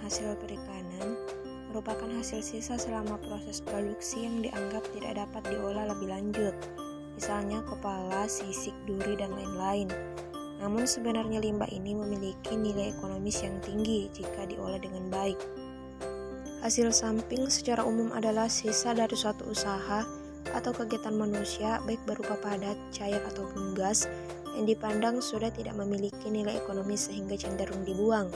hasil perikanan merupakan hasil sisa selama proses produksi yang dianggap tidak dapat diolah lebih lanjut, misalnya kepala, sisik, duri, dan lain-lain. Namun sebenarnya limbah ini memiliki nilai ekonomis yang tinggi jika diolah dengan baik. Hasil samping secara umum adalah sisa dari suatu usaha atau kegiatan manusia, baik berupa padat, cair, ataupun gas, yang dipandang sudah tidak memiliki nilai ekonomis sehingga cenderung dibuang.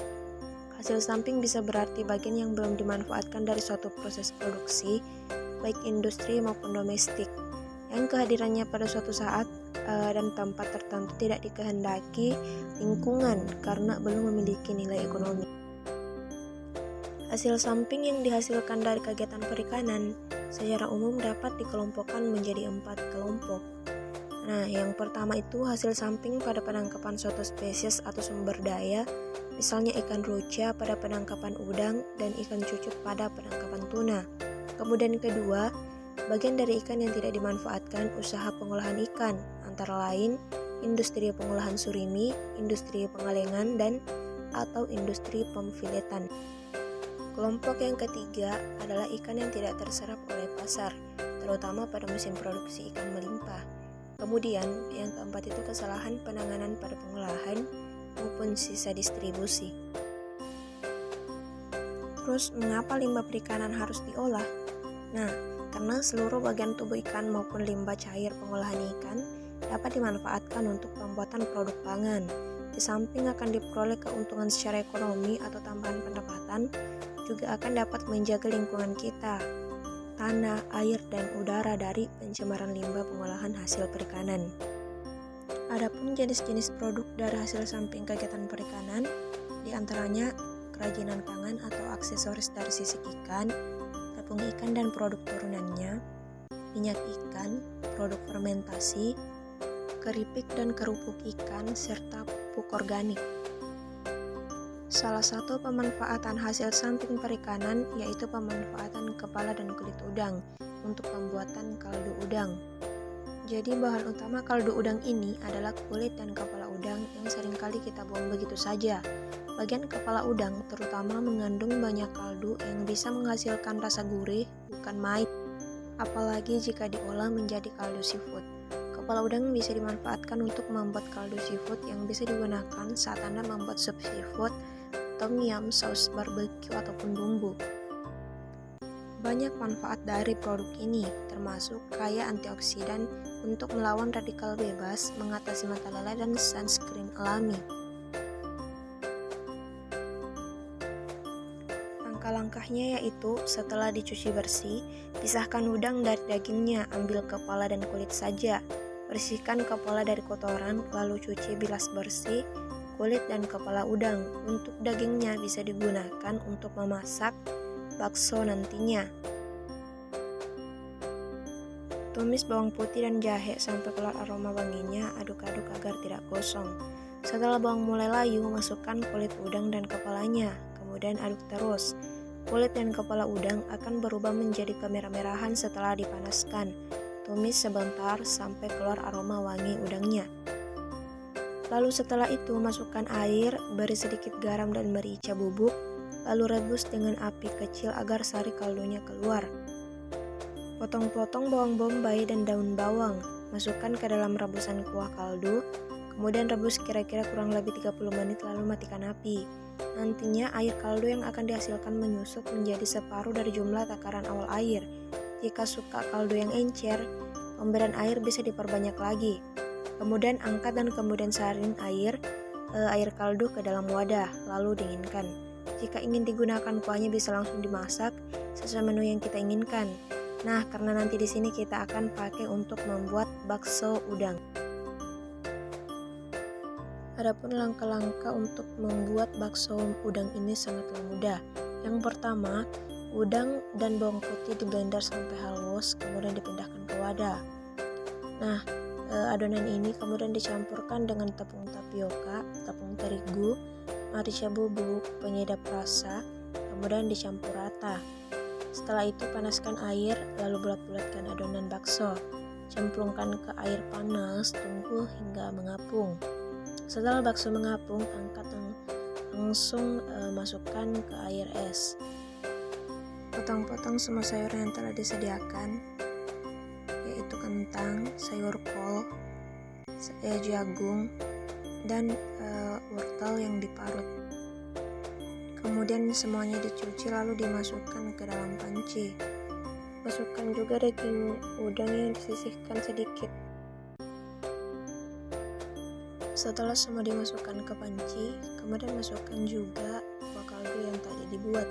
Hasil samping bisa berarti bagian yang belum dimanfaatkan dari suatu proses produksi, baik industri maupun domestik, yang kehadirannya pada suatu saat dan tempat tertentu tidak dikehendaki lingkungan karena belum memiliki nilai ekonomi. Hasil samping yang dihasilkan dari kegiatan perikanan secara umum dapat dikelompokkan menjadi 4 kelompok. Nah, yang pertama itu hasil samping pada penangkapan suatu spesies atau sumber daya, misalnya ikan ruca pada penangkapan udang dan ikan cucut pada penangkapan tuna. Kemudian kedua, bagian dari ikan yang tidak dimanfaatkan usaha pengolahan ikan, antara lain industri pengolahan surimi, industri pengalengan, dan atau industri pemfiletan. Kelompok yang ketiga adalah ikan yang tidak terserap oleh pasar, terutama pada musim produksi ikan melimpah. Kemudian, yang keempat itu kesalahan penanganan pada pengolahan maupun sisa distribusi. Terus, mengapa limbah perikanan harus diolah? Nah, karena seluruh bagian tubuh ikan maupun limbah cair pengolahan ikan dapat dimanfaatkan untuk pembuatan produk pangan. Di samping akan diperoleh keuntungan secara ekonomi atau tambahan pendapatan, juga akan dapat menjaga lingkungan kita, tanah, air, dan udara dari pencemaran limbah pengolahan hasil perikanan. Adapun jenis-jenis produk dari hasil samping kegiatan perikanan, diantaranya kerajinan tangan atau aksesoris dari sisik ikan, tepung ikan dan produk turunannya, minyak ikan, produk fermentasi, keripik dan kerupuk ikan, serta pupuk organik. Salah satu pemanfaatan hasil samping perikanan yaitu pemanfaatan kepala dan kulit udang untuk pembuatan kaldu udang. Jadi bahan utama kaldu udang ini adalah kulit dan kepala udang yang seringkali kita buang begitu saja. Bagian kepala udang terutama mengandung banyak kaldu yang bisa menghasilkan rasa gurih bukan main, apalagi jika diolah menjadi kaldu seafood. Kepala udang bisa dimanfaatkan untuk membuat kaldu seafood yang bisa digunakan saat Anda membuat sup seafood, tom yum, saus barbecue, ataupun bumbu. Banyak manfaat dari produk ini, termasuk kaya antioksidan untuk melawan radikal bebas, mengatasi mata lelah, dan sunscreen alami. Langkah-langkahnya yaitu setelah dicuci bersih, pisahkan udang dari dagingnya, ambil kepala dan kulit saja. Bersihkan kepala dari kotoran, lalu cuci bilas bersih kulit dan kepala udang. Untuk dagingnya bisa digunakan untuk memasak bakso nantinya. Tumis bawang putih dan jahe sampai keluar aroma wanginya, aduk-aduk agar tidak gosong. Setelah bawang mulai layu, masukkan kulit udang dan kepalanya, kemudian aduk terus. Kulit dan kepala udang akan berubah menjadi kemerah-merahan setelah dipanaskan. Tumis sebentar sampai keluar aroma wangi udangnya. Lalu setelah itu masukkan air, beri sedikit garam dan merica bubuk, lalu rebus dengan api kecil agar sari kaldunya keluar. Potong-potong bawang bombay dan daun bawang, masukkan ke dalam rebusan kuah kaldu, kemudian rebus kira-kira kurang lebih 30 menit lalu matikan api. Nantinya air kaldu yang akan dihasilkan menyusut menjadi separuh dari jumlah takaran awal air. Jika suka kaldu yang encer, pemberian air bisa diperbanyak lagi. Kemudian angkat dan kemudian saring air kaldu ke dalam wadah, lalu dinginkan. Jika ingin digunakan kuahnya bisa langsung dimasak sesuai menu yang kita inginkan. Nah, karena nanti di sini kita akan pakai untuk membuat bakso udang. Adapun langkah-langkah untuk membuat bakso udang ini sangatlah mudah. Yang pertama, udang dan bawang putih di blender sampai halus, kemudian dipindahkan ke wadah. Nah, adonan ini kemudian dicampurkan dengan tepung tapioka, tepung terigu, merica bubuk, penyedap rasa, kemudian dicampur rata. Setelah itu panaskan air, lalu bulat-bulatkan adonan bakso. Cemplungkan ke air panas, tunggu hingga mengapung. Setelah bakso mengapung, angkat langsung masukkan ke air es. Potong-potong semua sayuran yang telah disediakan, yaitu kentang, sayur kol, jagung, dan wortel yang diparut. Kemudian semuanya dicuci lalu dimasukkan ke dalam panci. Masukkan juga daging udang yang disisihkan sedikit. Setelah semua dimasukkan ke panci, kemudian masukkan juga kuah kaldu yang tadi dibuat.